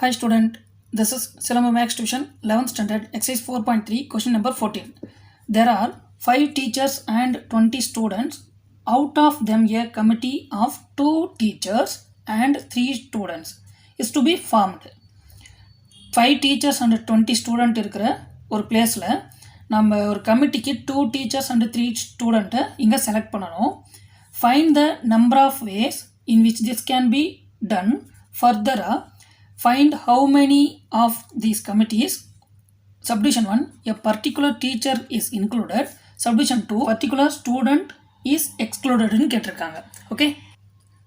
Hi student, this is Silamba Max Tuition 11th standard exercise 4.3 question number 14. There are 5 teachers and 20 students. Out of them a committee of 2 teachers and 3 students is to be formed. 5 teachers and 20 student இருக்கிற ஒரு பிளேஸில் நம்ம ஒரு கமிட்டிக்கு 2 teachers and 3 ஸ்டூடெண்ட்டை இங்கே select பண்ணணும். Find the number of ways in which this can be done. Further, find how many of these committees. Subdivision 1, a particular teacher is included. Subdivision 2, particular student is excluded ன்னு கேட்டிருக்காங்க. Okay,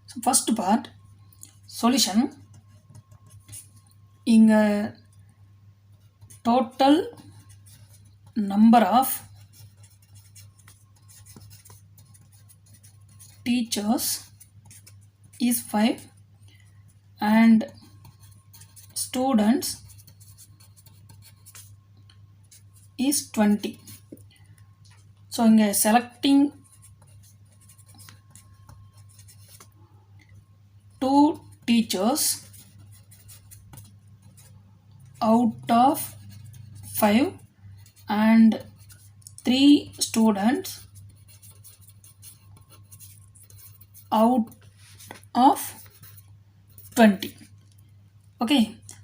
so first part solution. இங்க total number of teachers is 5 and students is 20. So இங்க selecting 2 teachers out of 5 and 3 students out of 20. Okay,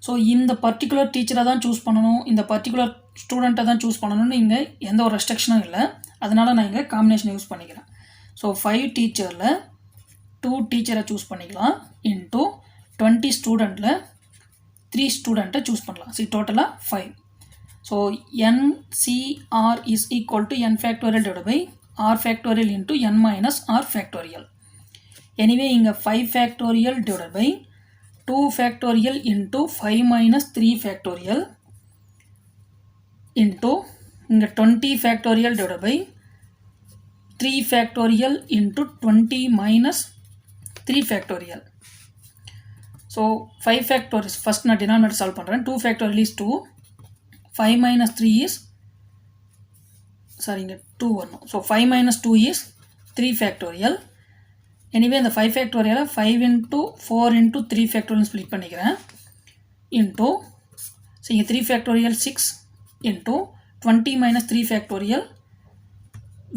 so இந்த particular டீச்சரை தான் choose பண்ணணும், இந்த particular ஸ்டூடெண்ட்டை தான் சூஸ் பண்ணணும்னு இங்கே எந்த ஒரு ரெஸ்ட்ரிக்ஷனும் இல்லை. அதனால் நான் இங்கே காம்பினேஷன் யூஸ் பண்ணிக்கிறேன். ஸோ 5 டீச்சரில் 2 டீச்சரை சூஸ் பண்ணிக்கலாம் இன்ட்டு 20 ஸ்டூடெண்ட்டில் 3 ஸ்டூடெண்ட்டை சூஸ் பண்ணலாம். சி டோட்டலாக 5. So NCR is equal to n factorial divided by r factorial into n minus r factorial. Anyway, இங்கே 5 factorial divided by 2 factorial into 5 minus 3 factorial into இங்கே 20 factorial divided by 3 factorial into 20 minus 3 factorial. So 5 factorial first நான் denominator solve பண்ணுறேன். 2 factorial is 2, 5 minus 3 is sorry இங்கே 2 வரணும். So 5 minus 2 is 3 factorial. Anyway, இந்த 5 factorial 5 into 4 into 3 factorial split பண்ணிக்கிறேன் into so இங்கே 3 factorial 6 into 20 minus 3 factorial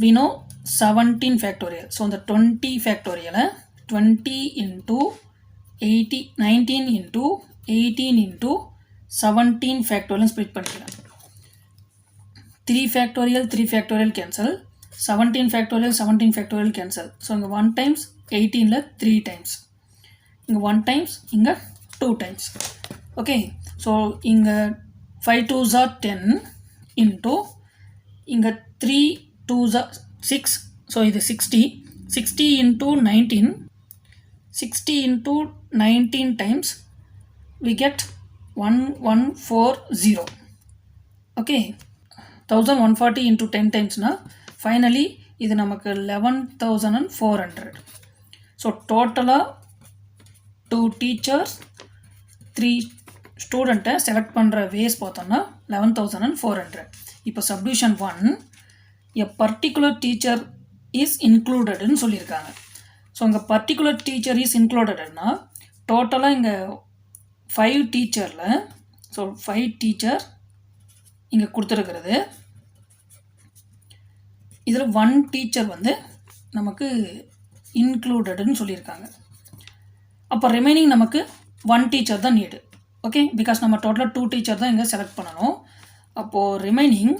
we know 17 factorial. So இந்த 20 factorial 20 into 19 into 18 into 17 factorial split பண்ணிக்கிறேன். 3 factorial 3 factorial cancel, 17 factorial 17 factorial cancel. So இங்கே 1 times 18ல 3 times, இங்கே 1 times இங்கே 2 times. Okay, so இங்கே 5 2s are 10 into இங்கே 3 2s are 6. So இது 60 into 19, 60 into 19 times we get 1140. Okay, 1140 into 10 timesனா finally இது நமக்கு 11,400. ஸோ டோட்டலாக 2 டீச்சர்ஸ் 3 ஸ்டூடெண்ட்டை செலக்ட் பண்ணுற வேஸ் பார்த்தோம்னா 11,400. இப்போ subdivision 1, a particular teacher is இன்க்ளூடட்னு சொல்லியிருக்காங்க. ஸோ இங்கே பர்டிகுலர் டீச்சர் இஸ் இன்க்ளூடட்னா டோட்டலாக இங்கே 5 டீச்சரில் ஸோ 5 டீச்சர் இங்கே கொடுத்துருக்கிறது. இதில் 1 டீச்சர் வந்து நமக்கு இன்க்ளூடட்னு சொல்லியிருக்காங்க. அப்போ ரிமைனிங் நமக்கு 1 டீச்சர் தான் நீடு. ஓகே, பிகாஸ் நம்ம டோட்டலாக 2 டீச்சர் தான் இங்கே செலக்ட் பண்ணணும். அப்போது ரிமைனிங்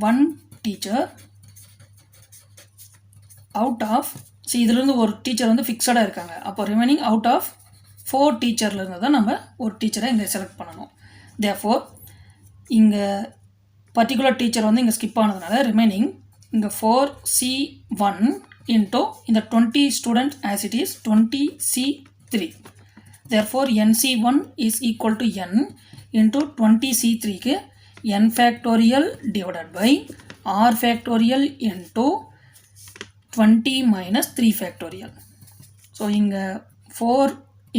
1 டீச்சர் அவுட் ஆஃப் இதுலேருந்து ஒரு டீச்சர் வந்து ஃபிக்ஸடாக இருக்காங்க. அப்போ ரிமைனிங் அவுட் ஆஃப் 4 டீச்சர்லேருந்து தான் நம்ம ஒரு டீச்சரை இங்கே செலக்ட் பண்ணணும். தேர்ஃபோர் இங்கே பர்டிகுலர் டீச்சர் வந்து இங்கே ஸ்கிப் ஆனதுனால ரிமைனிங் இங்கே 4C1 இன்டோ இந்த 20 student as it is 20C3. Therefore NC1 is equal to n into 20C3க்கு n factorial divided by r factorial into 20 minus 3 factorial. So இங்கே 4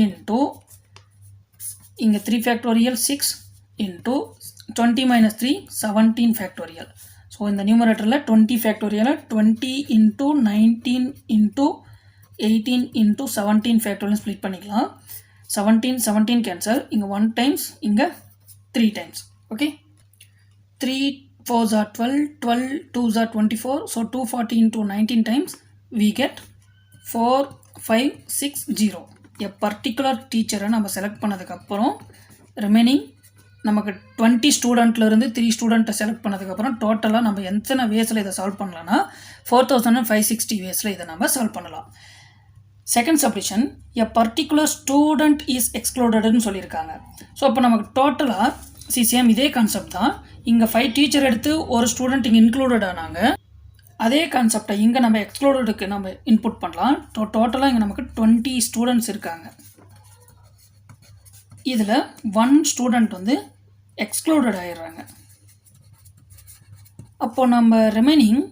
இன்டோ இங்கே 3 factorial 6 into 20 minus 3 17 factorial. So இந்த நியூமரேட்டரில் 20 factorial 20 into 19 into 18 into 17 factorial split பண்ணிக்கலாம். 17 cancel, இங்கே 1 times, இங்கே 3 times. Okay, 3 4s are 12, 12 2s are 24, so 240 into 19 times we get 4560. a particular teacher நம்ம select பண்ணதுக்கப்புறம் remaining நமக்கு 20 ஸ்டூடெண்ட்லேருந்து 3 ஸ்டூடெண்ட்டை செலக்ட் பண்ணதுக்கப்புறம் டோட்டலாக நம்ம எத்தனை வேஸில் இதை சால்வ் பண்ணலாம்னா 4560 வேஸில் இதை நம்ம சால்வ் பண்ணலாம். Second subdivision, a particular student is எக்ஸ்க்ளூடட்னு சொல்லியிருக்காங்க. ஸோ இப்போ நமக்கு டோட்டலாக சேம் இதே கான்செப்ட் தான். இங்கே 5 டீச்சர் எடுத்து ஒரு ஸ்டூடெண்ட் இங்கே இன்க்ளூடட் ஆனாங்க. அதே கான்செப்டை இங்கே நம்ம எக்ஸ்க்ளூடடுக்கு நம்ம இன்புட் பண்ணலாம். டோட்டலாக இங்கே நமக்கு 20 ஸ்டூடெண்ட்ஸ் இருக்காங்க. இதில் 1 ஸ்டூடெண்ட் வந்து எக்ஸ்க்ளூடட் ஆகிடுறாங்க. அப்போ நம்ம ரிமைனிங்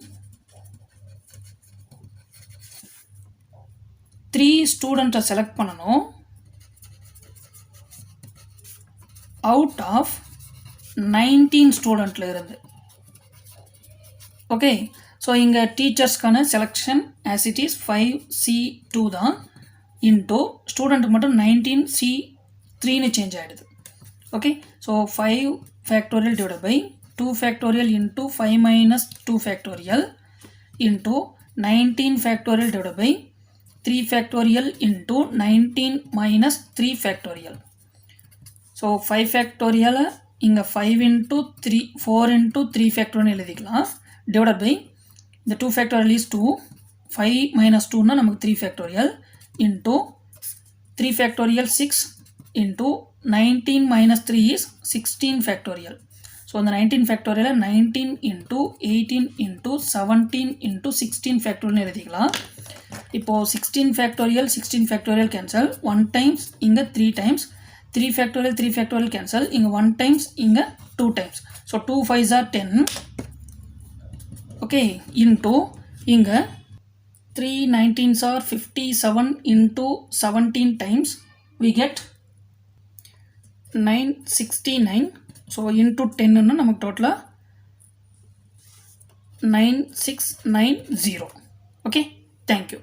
3 ஸ்டூடெண்ட்டை செலக்ட் பண்ணணும் அவுட் ஆஃப் 19 ஸ்டூடெண்ட்டில் இருந்து. ஓகே, ஸோ இங்கே டீச்சர்ஸ்க்கான selection as it is 5C2 தான், இன்டூ ஸ்டூடெண்ட்டுக்கு மட்டும் 19C3ன்னு சேஞ்ச் ஆகிடுது. Okay, so 5 factorial divide by 2 factorial into 5 minus 2 factorial into 19 factorial divide by 3 factorial into 19 minus 3 factorial. So 5 ஃபேக்டோரியலை இங்கே 5 into 3 4 into 3 ஃபேக்டோரியல் எழுதிக்கலாம். டிவைட் பை இந்த 2 ஃபேக்டோரியல் இஸ் 2, 5 minus 2னா நமக்கு 3 factorial into 3 factorial 6 into 19 minus 3 is 16 factorial. So அந்த 19 ஃபேக்டோரியலை 19 into 18 into 17 into 16 factorial எழுதிக்கலாம். இப்போது 16 factorial cancel, 1 times இங்கே 3 times, 3 factorial cancel, இங்கே 1 டைம்ஸ், இங்கே 2 times. So 2 5s are 10. Okay, into இங்கே 3 19s are 57 into 17 times we get 969. So into 10ன்னு நமக்கு டோட்டலாக 9690. Okay, thank you.